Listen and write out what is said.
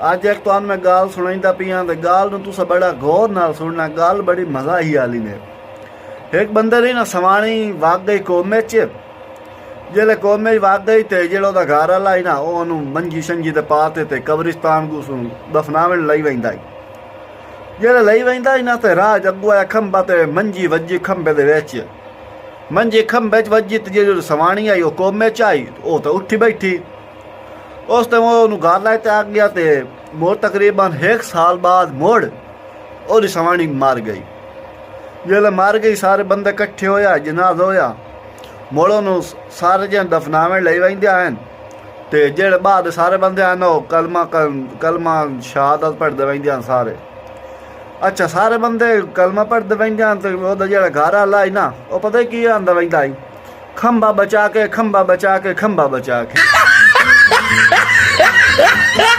अज एक तो मैं गाल सुनाईंदा पिया तो गाल तुस बड़ा गौर नाल सुनना। गाल बड़ी मजा ही आली ने। एक बंदे ने ना सवानी वग गई कौमे च। जिसले कौमे वग गई तो जो घर आला ही ना वो मंजी शंजी ते पाते ते कब्रिस्तान को दफनावन लई वेंदा। जिसले लई वेंदा ही ना तो राह अगू आया खंबा तो मंजी वजी खंबे दे विच। मंजी खंबे च वजी तो जो सवानी आई वो कौमे च आई वो तो उठी बैठी। उस टाइम वो घर लाए आ गया तो मोड़ तकरीबन 1 साल बाद मोड़ और सवानी मर गई। जिसले मर गई सारे बंदे कट्ठे होया जनाजा होया। मोड़ सारे जन दफनावे लई वेंदे हैं तो जेड़े बाद सारे बंदे हैं वो कलमा शहादत पढ़ते वेंदे हैं सारे। अच्छा सारे बंदे कलमा पढ़ते वेंदे हैं तो जो घर आला है ना वो पता की आंदा वेंदा है, खंबा बचा के खंबा बचा के खंबा बचा के।